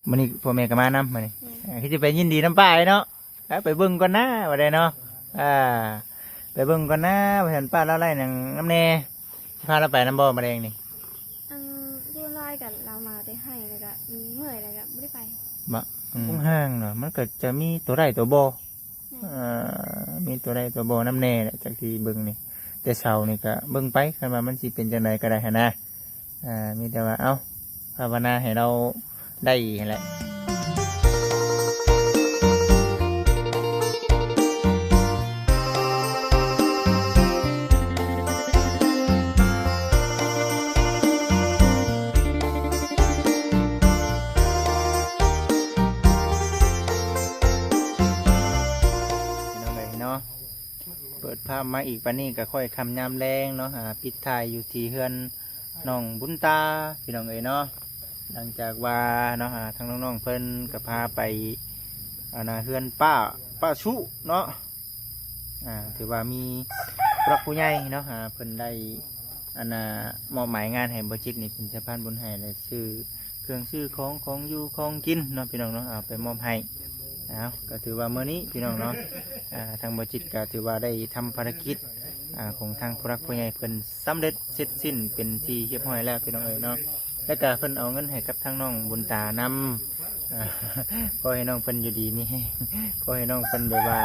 มื้อนี้พ่อแม่ก็มานำมื้อนี้คือจะไปยินดีน้ำป้าเนาะไปเบิ่งก่อนนะว่าได้เนาะไปเบิ่งก่อนนะว่าเห็นป้าเราไล่หนังน้ำแน่พาเราไปน้ำบ่มาแดงนี่อันดูไล่กันเรามาได้ให้เลยก็เมื่อยเลยก็ไม่ได้ไปบ่ห้างเนาะมันก็จะมีตัวไร่ตัวบ่มีตัวไร่ตัวบ่น้ำแน่แหละจากที่เบิ่งนี่แต่เช้านี่ก็เบิ่งไปคันว่ามันสิเป็นจังไดก็ได้หั่นนะมีแต่ว่าเอ้าภาวนาให้เราได้หั่นแหละเปิดภาพมาอีกปานนี้ก็ค่อยคำยามแรงเนาะปิดท้ายอยู่ที่เฮือนน้องบุญตาพี่น้องเอ๋ยเนาะหลังจากว่าเนาะทางน้องๆเพิ่นก็พาไปเฮือนป้าชุเนาะถือว่ามีพระผู้ใหญ่เนาะเพิ่นได้มอบหมายงานให้บ่จิตนี่เป็นสะพานบุญให้และซื้อเครื่องซื้อของอยู่ของกินเนาะพี่น้องเนาะไปมอบให้ก็ถือว่าเมื่อนี้พี่น้องเนาะทางบจิตก็ถือว่าได้ทำภารกิจของทางผู้รักผู้ใหญ่เพิ่นสำเร็จเสร็จสิ้นเป็นที่เรียบร้อยแล้วพี่น้องเอ๋ยเนาะแล้วก็เพิ่นเอาเงินให้กับทางน้องบุญตานำพอให้น้องเพิ่นอยู่ดีนี่พอให้น้องเพิ่นแบบว่า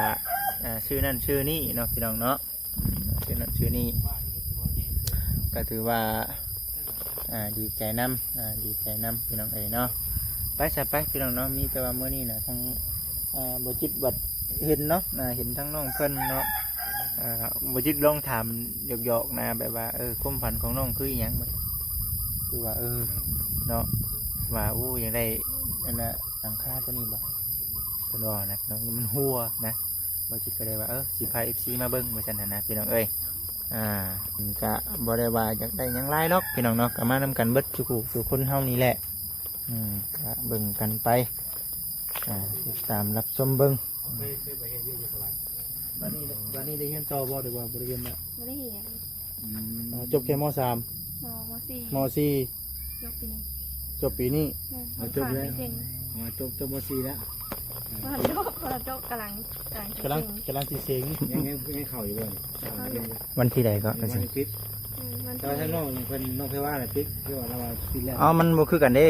ชื่อนั่นชื่อนี่เนาะพี่น้องเนาะชื่อนั่นชื่อนี่ก็ถือว่าดีใจนำดีใจนำพี่น้องเอ๋ยเนาะไปสับไปพี่น้องเนาะมีแต่ว่าเมื่อนี้นะทางบจิตบัดเห็นเนาะเห็นทั้งน้องเพิ่นเนาะบจิตลองถามหยอกๆนะแบบว่าความฝันของน้องคืออย่างไรคือว่าเนาะว่าอย่างไรอันน่ะสังฆาตัวนี้บ่เป็นว่านะน้องมันหัวนะบจิตก็เลยว่าสิพาFCมาเบิ้งมาสันนะพี่น้องก็บ่ได้ว่าอยากได้ยังไรหรอกพี่น้องเนาะก็มานำกันเบิดสู่คนเฮานี่แหละก็เบิ่งกันไปติดตามรับชมเบิ่งวันนี้ได้เรียนต่อบ่หรือว่าบ่ได้เรียนแล้วไม่ได้เห็นจบแค่ม.3ม.4จบปีนี้จบแล้วจบม.4แล้วกำลังที่เสียงยังเข้าอยู่เลยวันที่ใดก็วันอาทิตย์แต่ถ้าน้องเพิ่นน้องเทว่าน่ะติ๊กที่ว่าเราปีแล้วมันบ่คือกันเด้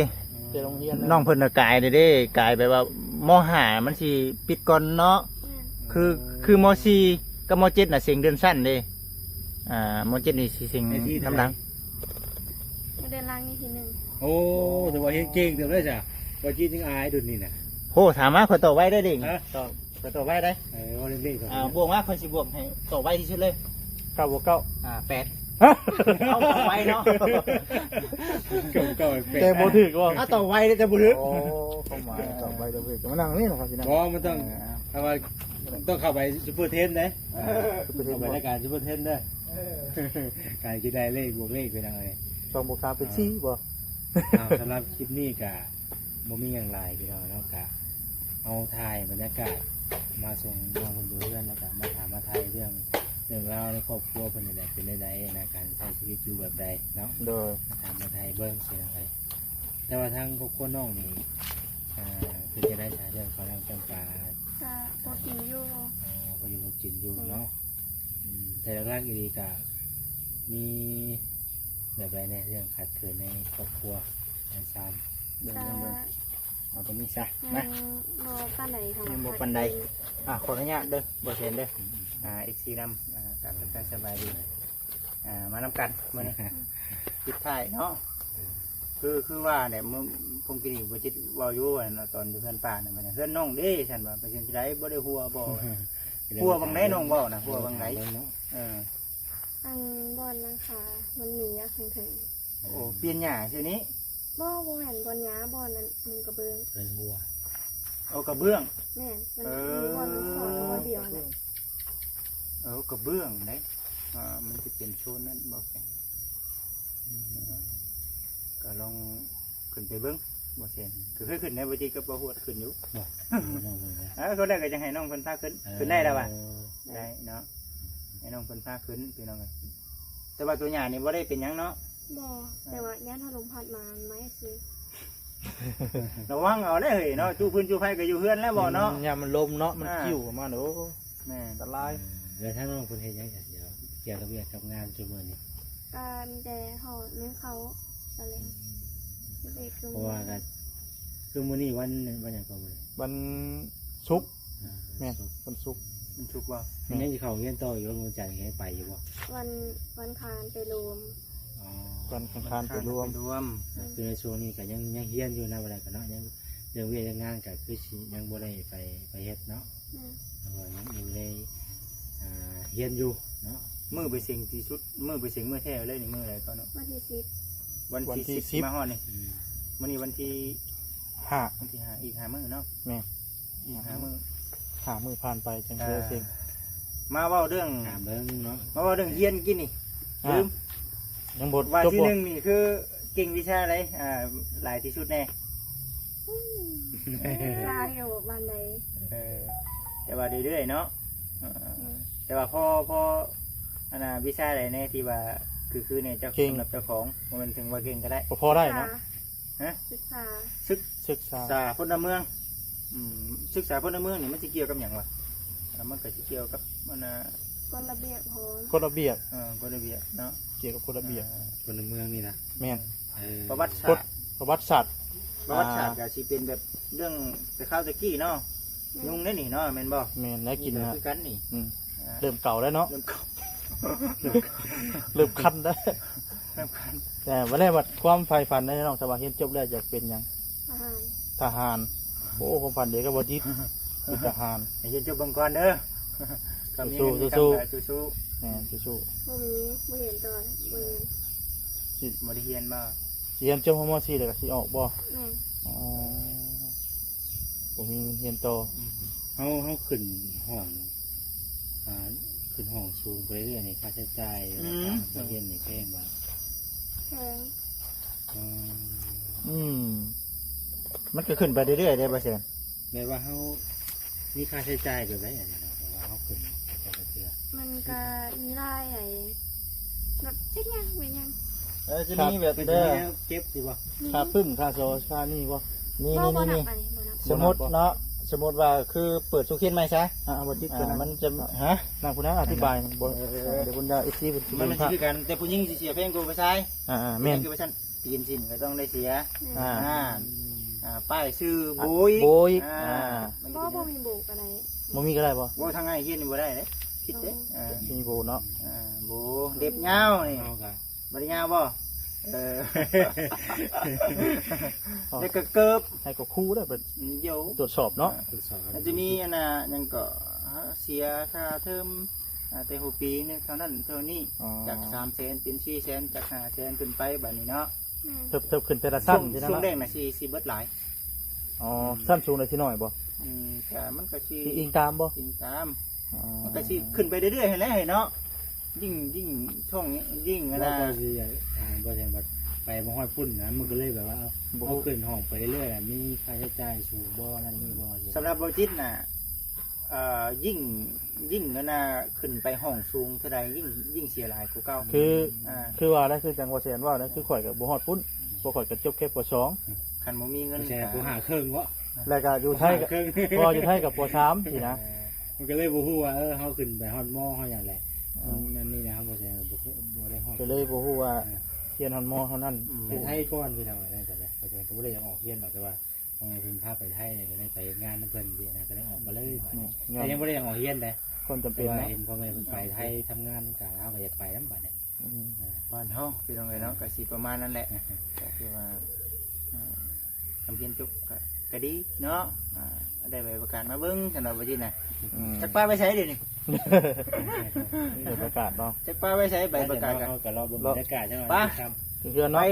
น้องเพิ่นกายเด้กายแบบว่าม.5มันสิปิดก่อนเนาะคือม.4กับม.7น่ะเสียงเดือนสั้นเด้ม.7นี่สิเสียงน้ำหลังเดือนลังนี่ทีนึงโอ้แต่ว่าเฮ็ดเก่งเด้อจ้ะว่าจีจึงอายดุนี่น่ะโหถามมาคนต่อไว้ได้ดิต่อไว้ได้ว่าเล่นๆบวกว่าคนสิบวกให้ต่อไว้ที่สุดเลย9 บวก 9 8เอาต่อไว้เนาะ9แต่บ่ถึกว่าต่อไว้ได้จะบ่ถึกโอ้เข้ามาต่อไว้จะบ่ถึกมันนั่งนี่นะครับพี่น้องมันต้องถ้าว่าต้องเข้าไปซุปเปอร์เทนนะเข้าไปในการซุปเปอร์เทนเด้อการคิดได้เลขบวกเลขไปหน่อย2 บวก 3เป็น4บ่สำหรับคลิปนี้ก็บ่มีอย่างไรพี่น้องเนาะก็เอาถ่ายบรรยากาศมาส่งน้องคนดูเพื่อนแล้วก็มาถามมาไทยเรื่องราวในครอบครัวเป็นยังไงเป็นได้ในการใช้ชีวิตอยู่แบบใดเนาะโดยมาถามมาไทยเบิ้งเป็นอะไรแต่ว่าทั้งครอบครัวน้องนี่คือจะได้ใช้เรื่องเขาเรื่องจำปาพอกินอยู่พออยู่พอกินอยู่เนาะแต่แรกๆดีก็มีแบบไรในเรื่องขาดเขินในครอบครัวในซานเบิ้งเอาตรงนี้ซะนะโมปันใดโมปันใดขออนุญาตเด้อบ่เห็นเด้อXC นำการสบายดีมานำกันเมื่อนี้ปิดท้ายเนาะคือว่าเนี่ยผมกินบ่จิตวาอยู่ตอนอยู่เพื่อนป่าเนี่ยมันเพื่อนน้องเด้ฉันว่าไปเช่นไรบ่ได้หัวบ่หัวบางไหนน้องบ่นะหัวบางไหนอันบอลนะคะมันมีอะถึงโอ้เปลี่ยนหญ้าใช่นี้บ่แม่นบอลหญ้าบอลนั้นมึงกระเบื้องเป็นหัวกระเบื้องแม่มันบอลสอนบอลเดียวเนี่ยกระเบื้องไหนมันจะเป็นโซนนั้นบอกแกก็ลองขึ้นไปเบิ้งบอกเช่นคือให้ขึ้นในวันที่ก็ประหัวขึ้นอยู่ก็ได้ก็จะให้น้องคนพาขึ้นได้แล้วว่ะได้เนาะให้น้องคนพาขึ้นพี่น้องเลยแต่ว่าตัวใหญ่นี่ว่าได้เป็นยังเนาะบ่แต่ว่าย่านถล่มพัดมาไม่ซื้อ ระวังเอาได้อเฮ้ยเนาะจูพื้นจูไฟก็อยู่เฮือนแล้วบ่เนาะ ยามมันลมเนาะมันกิ้วออกมาโอ้ แม่ อันตราย แล้วถ้าน้องคนเฮ็ดหยังกันเดี๋ยวเกี่ยวกับเวียกกับงานจุมื้อนี้ การแต่ห่อเนื้อเขาอะไรเด็กคือ เพราะว่าก็คือมื้อนี้วันหยังก็มื้อนี้ วันศุกร์ อ่า แม่นวันศุกร์ มันชุกบ่ มันยังสิเข้าเรียนต่ออยู่วันจันทร์ให้ไปอยู่บ่ วันคานไปรวม อ๋อ วันอังคารไปรวม คือในช่วงนี้ก็ยังเฮียนอยู่นะบ่ได้ก็เนาะยังเรื่องเวียกเรื่องงานก็คือสิยังบ่ได้ไปเฮ็ดเนาะ เพราะว่ายังอยู่ในเฮียนอยู่เนาะ มือไปเสียงที่สุดมือไปเสียงมือแท้เลยนี่มืออะไรก็เนาะ วันที่สิบ วันที่10มาฮอดนี่ อืม มื้อนี้วันที่ ห้า 5อีก5มื้อเนาะ แม่ อีก5มื้อ หามือผ่านไปจังเจอสิ่ง มาเว้าเรื่อง ถามเบิ่งเนาะ มาเว้าเรื่องเฮียนกินนี่ลืม ยังบท ว่า จบ ที่ บ่ หนึ่งนี่คือเก่งวิชาอะไรหลายที่สุดแน่ ลาเกี่ยวกับวันใด แต่ว่าเรื่อยๆเนาะแต่ว่าพออันน่ะวิชาอะไรแน่ที่ว่าคือในเจ้าสำหรับเจ้าของมันถึงว่าเก่งก็ได้ พอได้เนาะ ศึกษา ศึกษา ศึกษาพลเมืองศึกษาพลเมืองนี่มันจะเกี่ยวกับอย่างวะมันก็จะเกี่ยวกับมันกฎระเบียบของ กฎระเบียบ กฎระเบียบเนาะ เกี่ยวกับกฎระเบียบ คนในเมืองนี่นะ แม่น ประวัติศาสตร์ ประวัติศาสตร์ ประวัติศาสตร์ก็สิเป็นแบบเรื่องแต่ข้าวตะกี้เนาะยุ่งได้นี่เนาะแม่นบ่ แม่นและกินนะ คือกันนี่ เริ่มเก่าแล้วเนาะ เริ่มเก่า เริ่มคันได้ เริ่มคัน แต่วันแรกว่าความใฝ่ฝันในน้องสว่างเห็นจบแล้วอยากเป็นหยัง อาหาร ทหารโอ้ความฝันเด็กก็บ่จิตเป็นทหาร ให้ยืนจุบเบังก่อนเด้อก็มี สู้ เงิน สู้ มีกำลังสู้ แม่นสู้ บ่มีบ่เห็นตอนบ่เห็น ๆบ่ได้เฮียนบ่ ๆเรียนจบม .4 แล้วก็สิออกบ่ แม่ อ๋อผมมีเงินเรียนโต เขาขึ้นห้องขึ้นห้องสูงไปเรื่อยในค่าใช้จ่ายการเรียนในแพงบ่ แพง มันก็ขึ้นไปเรื่อยๆได้ป่ะเสียน แม้ว่าเขามีค่าใช้จ่ายแบบไรอย่างเงี้ยเนาะแต่ว่าเขาขึ้นไปเรื่อย มันก็มีรายใหญ่แบบเช็คยังเป็นยัง จะมีแบบ เป็น เด้อ แล้วเก็บสิบ่ ค่าพึ่งค่าโซค่านี่บ่นี่ บ่ นี่ นั นี่ บอันนี้บ่นับ สมมติเนาะสมมติว่าคือเปิดสุขีนไหมใช่บทที่มันจะฮะนางผู้นั้นอธิบายบทเดี๋ยวคุณดาอีซีบท มันสิคือกันแต่ผู้หญิงสิเสียแพงกว่าผู้ชาย แม่น คือว่าฉันตีนสินก็ต้องได้เสีย อ่า ป้ายชื่อโบย โบย บ่มีบุกอะไร มันมีก็ได้บ่ โบทางไงเฮียนนี่บ่ได้เด้ผิดเด้ มีโบเนาะ โบเด็บยาวนี่ เอากัน บ่ได้ยาวบ่เด็กก็เกิบ ให้ก็คู่ได้เป็น เดี๋ยว ตรวจสอบเนาะ ตรวจสอบ มันจะมีอันน่ะยังก็เสียค่าเทอมแต่หัวปีนึงเท่านั้นเท่านี้จาก300,000เป็น400,000จาก500,000ขึ้นไปแบบนี้เนาะ เทิบขึ้นแต่ละสั้นที่นั่น ช่วง เนาะ แรกน่ะสิเบิดหลาย อ๋อสั้นสูงเลยที่น้อยบ่ แต่มันก็สิ อิงตามบ่ จริงตามมันก็สิขึ้นไปเรื่อยๆเห็นแล้วเนาะยิ่งช่องยิ่ง แล้ว นะ ก็สิบ่ใช่แบบไปบ่ฮอดพุ่นนะมันก็เลยแบบว่าเอาขึ้นห้องไปเรื่อยๆมีค่าใช้จ่ายสูงบ่นั่นนี่บ่ สำหรับโบจิตน่ะยิ่งนะขึ้นไปห้องสูงเท่าใดยิ่งเสียหลายกว่าเก่า คือว่าได้คือจังว่าเสียนว่าได้คือข่อยกับบ่ฮอดพุ่นบ่ข่อยก็จบแค่ป คันบ่มีเงิน แชร์กูหาเครื่องวะ .2 แล้วก็อยู่ไทยกับพออยู่ไทยกับป .3 สินะ มันก็เลยบ่ฮู้ว่าเฮาขึ้นไปฮอดมอเฮาอย่างไรนั่นนี่นะครับบ่ใช่บ่ได้ฮอด ก็เลยบ่ฮู้ว่าเรียนฮอดมเท่านั้น ไปไทยก่อนพี่ทำอะไรแต่ละเพราะฉะนั้นก็บ่ได้อยากออกเรียนหรอกแต่ว่าพอไงเพิ่นพาไปไทยก็ได้ไปงานน้ำเพิ่นดีนะก็ได้ออกมาเลยแต่ยังบ่ได้อยากออกเรียนเด้ คนจำ เป็ เป็น น ว่า เนาะ เห็นพ่อแม่เพิ่นไปไทยทำงานกันเฮาก็อยากไปนำบัดนี้ บ้านเฮาพี่น้องเอ้ยเนาะก็สิประมาณนั้นแหละก็คือว่าทำเพียนจบก็ดีเนาะได้ใบประกาศมาเบิ่งสำหรับว่าที่น่ะจักป้าไปใช้เดี๋ยวนี้ เดี๋ยวประกาศเนาะ จักป้าไปใช้ใบประกาศกัน เฮาก็รอบรรยากาศจังหน่อยครับ เพื่อน ไป เนาะ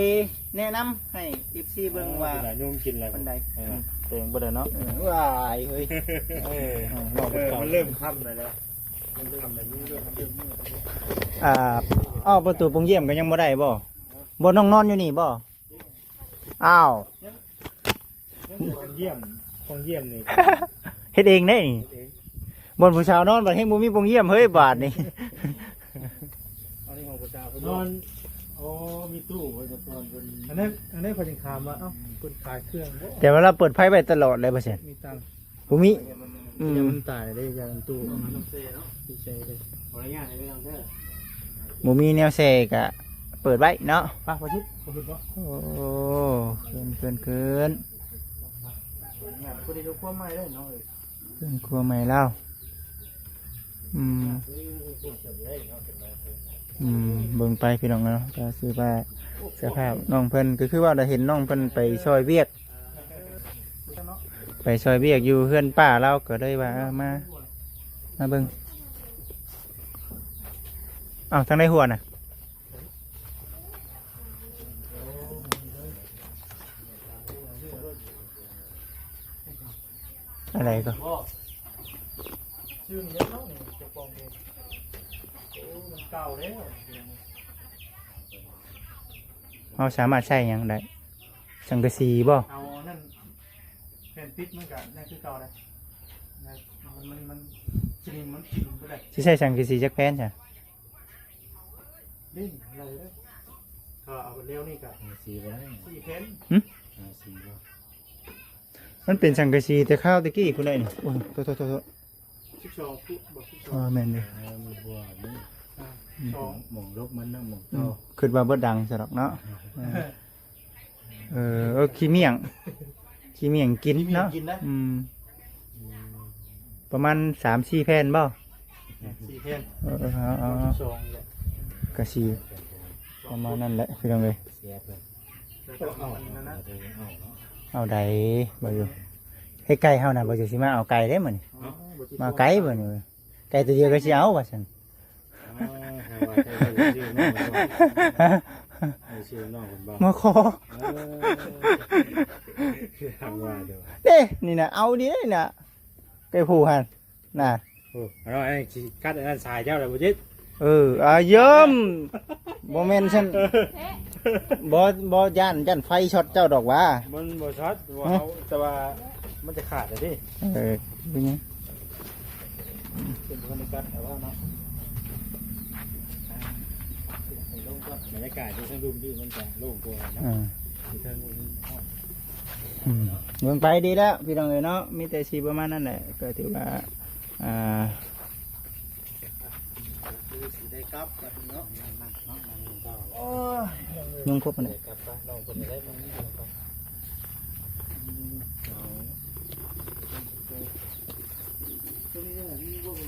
แนะนำให้ FC เบิ่งว่า นุ่มกินอะไร ปันใด เต็งบ่ได้เนาะ ว้ายเฮ้ย นอกจาก มันเริ่มค่ำแล้วมันเริ่มแบบนี้ด้วยมันเริ่มมืด ประตูปงเยี่ยมก็ยังบ่ได้บ่บ่น้องนอนอยู่นี่บ่อ้าว เยี่ยมของเยี่ยมนี่ เฮ็ดเองได้นี่บนผู้สาวนอนบัดเฮงบ่มีปงเยี่ยมเฮ้ยบาดนี่ อันนี้ของประชาชน นอนโอ้ม มีตู้ไว้ตะกอนเพิ่นอันนั้นเพิ่นยังถามว่าเอ้าเพิ่นขายเครื่องบ่ แต่ว่าเราเปิดไฟไว้ตลอดเลยบ่เช่น มีตังค์ บ่มี เดี๋ยวมันตายได้ยังตู้เอามาเซ่เนาะพี่เซ่เลย ขออนุญาตให้พี่น้องเด้อ บ่มีแนวแซก็เปิดไว้เนาะ ป้าพอชิดบ่เห็นบ่ โอ้เกิน งานคนที่เขาความใหม่ได้เนาะ เครื่องครัวใหม่แล้วเบิ่งไปพี่น้องเนาะก็คือว่าสภาพน้องเพิ่นก็คือว่าเราเห็นน้องเพิ่นไปซอยเวียก ไปซอยเวียกอยู่เพื่อนป้าเราก็เลยว่ามาเบิ่งอ้าวทางในหัวน่ะอะไรก็ ชื่อนี้เนาะนี่จะปองเองโอ้มันเก่าแล้ว เราสามารถใช้หยังได้สังกะสีบ่ เอานั่นแผ่นปิดมันก็นั่นคือเก่าเลยมันจริงมันกินบ่ได้ สิใช้สังกะสีจักแผ่นจ้ะ ดิ้นอะไรเลยก็เอาไปเร็วนี่ก็ สีบ่ได้ 4เพ้น สีบ่ มันเป็นสังกะสีแต่ข้าวตะกี้คุณได้นี่โอ้ยโทษ 12ฟุตบ่ อ๋อแม่นเด้อ มีบัวนี่ 12 หม่องลบมันนะหม่อง อื โต มคิดว่าบ่ดังซะดอกเนาะขี้เมี่ยงกินเนาะ กินนะ ประมาณ 3-4 แผ่นบ่ 4เพ้น เอา 12เนี่ย กะสีประมาณนั้นแหละพี่น้องเอ้ย เสียเพิ่น แล้วก็เอานั่นนะ เธอเอาเนาะ เอาใดบ่อยู่ให้ไก่เฮาน่ะบ่จะสิมาเอาไก่ได้มื้อนี้มาไก่บ่นี่ไก่ตัวเดียวก็สิเอาว่าซั่น หาว่าใครชื่อน้องบ่ชื่อน้องเพิ่นบ่ มาขอ คือทางว่าเด้อ เด้นี่น่ะเอาดิน่ะไก่ผู้หั่นน่ะ โอ้เราไอ้สิกัดอันนั้นสายเจ้าแล้วบ่จิต เยิ้มบ่แม่นซั่นบ่ย่านไฟช็อตเจ้าดอกว่า มันบ่ช็อตบ่เอาแต่ว่ามันจะขาดเลยดิ เป็นไง เป็นบรรยากาศแต่ว่าเนาะ บรรยากาศที่ทั้งรูมที่มันจะโล่งตัวเนาะที่ทั้งรูมนี้ เมืองไปดีแล้วพี่น้องเอ้ยเนาะมีแต่สีประมาณนั้นแหละก็ถือว่าสีได้กลับกันเนาะ ยุ่งครบมันเลย กลับไปน้องคนได้มันนี่กลับ เ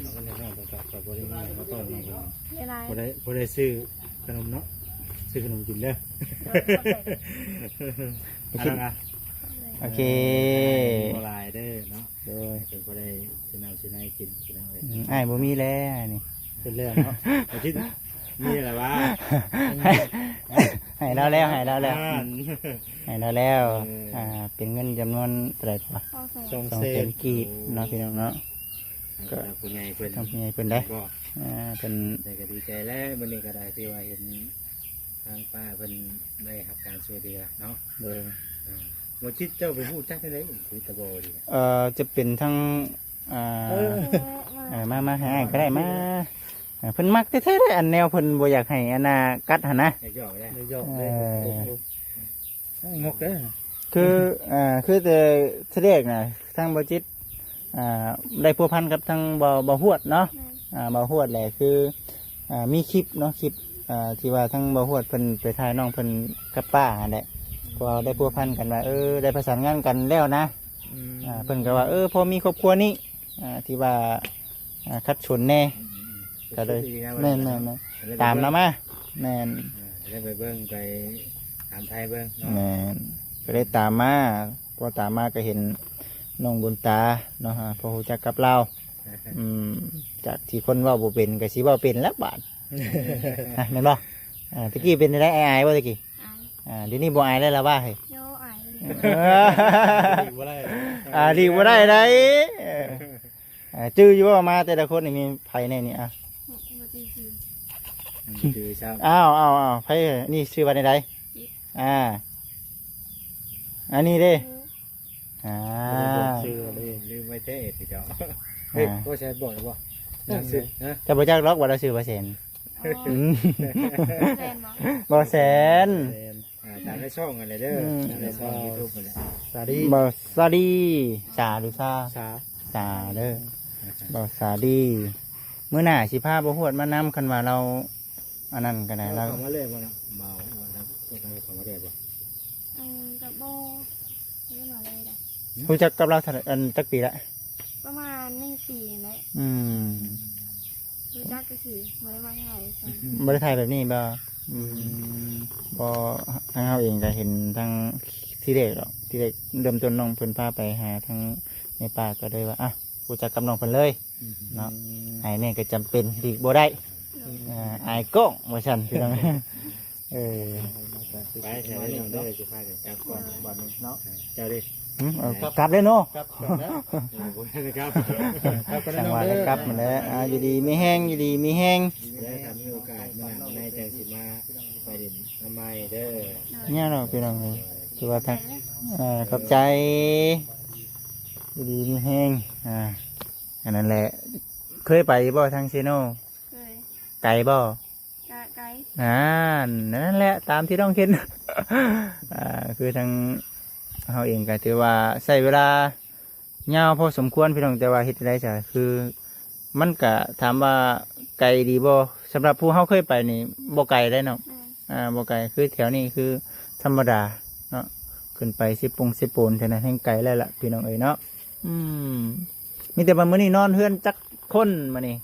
ราก็เลยน้องต้องกลับกับบริษัทมาต้อนน้อง เวลา บ่ได้ซื้อขนมเนาะซื้อขนมกินเด้อนะ โอเค บ่ลายเด้อเนาะ โดย เป็นบ่ได้สินำสินายกินสินำเลย อ้ายบ่มีแล้วนี่ เป็นเรื่องเนาะอาทิตย์มีอะไรวะ ให้เราแล้วให้เราแล้วเป็นเงินจำนวนเท่าไหร่กว่า พ่อส่ง 200,000กีบเนาะพี่น้องเนาะ ก็ผู้ใหญ่เพิ่น ทำยังไงเพิ่นได้ บ่ เป็น แต่ก็ดีใจแล้ววันนี้ก็ได้ที่ว่าเห็นทางป้าเพิ่นได้รับการช่วยเหลือเนาะ โดย บ่คิดเจ้าไปพูดจักได้เลยคือตะโบดี จะเป็นทั้งมาให้อ้ายก็ได้มาเพิ่นมักแท้ๆเลยอันแนวเพิ่นบ่อยากให้อันน่ะกัดหั่นนะ อยากหยอกได้ ได้ยอกได้งกเด้อ คือแต่ทีแรกน่ะทางบ่จิตได้พัวพันกับทางบ่ฮวดเนาะบ่ฮวดแหละคือมีคลิปเนาะคลิปที่ว่าทั้งบ่ฮวดเพิ่นไปถ่ายน้องเพิ่นกับป้าหั่นแหละพอได้พัวพันกันว่าได้ประสานงานกันแล้วนะเพิ่นก็ว่าพอมีครอบครัวนี้ที่ว่าคัดชนแน่ก็เลยแม่นตามแล้วมาแม่น ได้ไปเบิ่งไปถามไทยเบิ่ง แม่นก็ได้ตามมาพอตามมาก็เห็นน้องบุญตาเนาะพอรู้จักกับเราจากที่คนเว่าบ่เป็นก็สิเว้าเป็นแล้วบาดแม่นบ่ตะกี้เป็นได้อายบ่ตะกี้เดี๋ยวนี้บ่อายแล้วล่ะว่าเฮ้ย โยอาย ดีบ่ได้ ดีบ่ได้ได้จื้ออยู่ว่ามาแต่ละคนนี่มีไผในนี่บ่ตีคือ คือชาว อ้าวไผนี่ชื่อว่าใดอันนี้เด้ ชื่อลืมไว้เท่สิเจ้าเฮ้ยบ่ใช่บอกบ่ซื้อนะ แต่บ่จักล็อกว่าเราชื่อว่าเซน อ๋อแฟนบอก บ่แสน ตามในช่องอะไรเด้อตามในช่อง YouTube นั่นแหละ สาดี บ่ซาดีสาหรือซา สา สาเด้อบ่ซาดีมื้อหน้าสิพาบ่ฮวดมานำคันว่าเราอันนั้นก็ได้เรา เข้ามาเลยบ่เนาะเมาวันนั้นพวกเราเข้ามาเลยบ่ กับโบไม่ได้มาเลยเลย รู้จักกับเราเท่าอันจักปีละ ประมาณ1 ปีแหละ อืม รู้จักก็คือไม่ได้มาถ่ายกัน บ่ได้ถ่ายแบบนี้บ่อืมบ่ทางเฮาเองก็เห็นทางที่เด็กหรอกที่เด็กเริ่มต้นน้องเพิ่นพาไปหาทางในป่าก็เลยว่าอ่ะรู้จักกับน้องเพิ่นเลยเนาะไอ้นี่ก็จำเป็นที่บ่ได้อายกล้องว่าซั่นพี่น้องเออ ไปใช้ได้เด้อสิพากันกลับก่อน บัดนี้เนาะ เจ้าดิ เอากลับเลยเนาะ ครับแล้ว บ่ได้ครับ ครับก็ได้ จัง น้อง หวะ เด้ ได้ อก ลับมาแล้วอยู่ดีมีแห้งอยู่ดีมีแห้ง ได้ทำมีโอกาสมาในใจสิมาไปเด่นทำไมเด้อ เนี่ยเราพี่น้องเลยคือว่าทางขอบใจอยู่ดีมีแห้งอันนั้นแหละเคยไปบ่ทางเซโน เคย ไกลบ่ ไกด์ นั่นแหละตามที่ต้องเห็น คือทางเราเองก็ถือว่าใช้เวลายาวพอสมควรพี่น้องแต่ว่าเฮ็ดได้จ้ะคือมันก็ถามว่าไกลดีบ่สำหรับผู้เฮาเคยไปนี่บ่ไกลได้เนาะ แม่ บ่ไกลคือแถวนี้คือธรรมดาเนาะขึ้นไป10 ปูนเท่านั้นแห่งไกลแล้วล่ะพี่น้องเอ้ยเนาะมีแต่ว่ามื้อนี้นอนเฮือนจักคนมานี่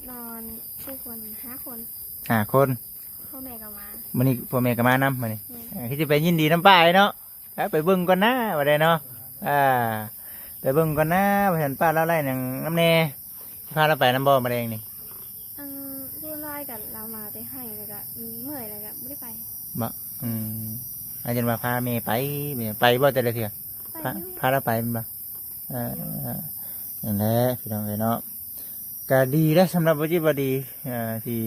นอนผู้คน5 คน 5 คน พ่อแม่ก็มา มื้อนี้พ่อแม่ก็มานำมานี่ แม่ คือจะไปยินดีน้ำป้ายเนาะไปเบิ่งก่อนนะว่าได้เนาะไปเบิ่งก่อนนะว่าเห็นป้าเล่าไล่หนังน้ำแน่พาเราไปน้ำบ่อมาแดงนี่ ดูไล่กันเรามาได้ให้แล้วก็มีเมื่อยแล้วก็ไม่ได้ไป บ่อาจารย์ว่าพาแม่ไปบ่แต่ละเทื่อ ไปอยู่ พาเราไปมันบ่นั่นแหละพี่น้องเอ้ยเนาะก็ดีแล้วสำหรับวัจิบดีที่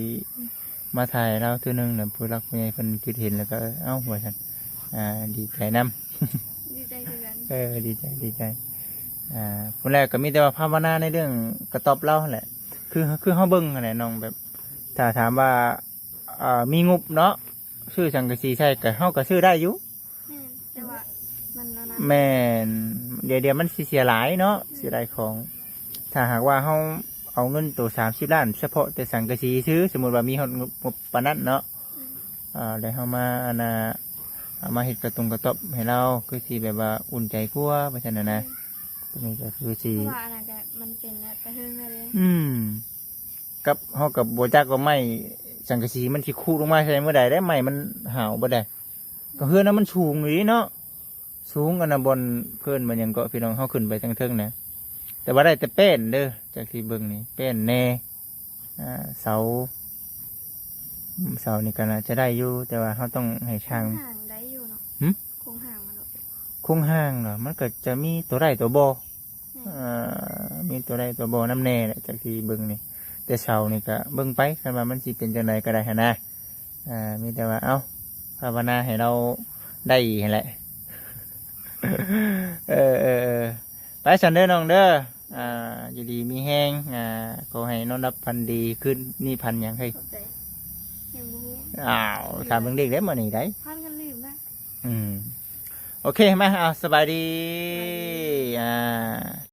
มาถ่ายเราตัวหนึงเนี่ยผู้รักผู้ใหญ่เพิ่นคิดเห็นแล้วก็เอ้าว่าซั่นดีใจนํ ดีใจคือกัน ดีใจคนแรกก็มีแต่ว่าภาวนาในเรื่องกระตอบเล่าหั่นแหละคือเขาเบิ้งอะไรน้องแบบถ้าถามว่ามีงบเนาะซื้อสังกะสีใช่ก็เขาก็ซื้อได้อยู่ แม่แต่ว่ามันแล้วนะ แม่นเดี๋ยวมันสิเสียหลายเนาะเสียหลายของ ถ้าหากว่าเขาเอาเงินตัว30 ล้านเฉพาะแต่สังกะสีซื้อสมมติว่ามีงบปานนั้นเนาะแล้วเขามาเอามาเห็ดกระตุงกระตอบให้เราคือสีแบบว่าอุ่นใจกลัวเพราะฉะนั้นนะตรงนี้ก็คือสี เพราะว่าอันนั้นก็มันเป็นกระหึ่งเลย กับเขากับโบจักก็ไม่สังกะสีมันสิคูลงมาใช่เมื่อใดได้ไหมมันหาวบ่ได้ก็เฮือนนั้นมันสูงอยู่นี่เนาะสูงอันน่ะบนเพื่อนมันยังเกาะพี่น้องเขาขึ้นไปทั้งเทิงนะแต่ว่าได้แต่แป้นเด้อจากที่เบิ่งนี่แป้นแน่เสานี่ก็น่าจะได้อยู่แต่ว่าเขาต้องให้ช่าง ห่างได้อยู่เนาะ หึ คงห่างมาเนาะ คงห้างเนาะมันก็จะมีตัวได้ตัวบมีตัวได้ตัวบน้ำแน่แหละจากที่เบิ่งนี่แต่เสานี่ก็เบิ่งไปคันว่ามันสิเป็นจังไดก็ได้หั่นนะมีแต่ว่าเอ้าภาวนาให้เราได้หั่นแหละ ไปสันเด้อน้องเด้ออยู่ดีมีแห้งขอให้นอนรับพันดีขึ้นนี่พันหยังให้ ขอบใจยังรู้ ถามเบิ่งเด็กได้อมื้อนี้ได้ พันกันลืมนะ โอเคมาเอาสบายดี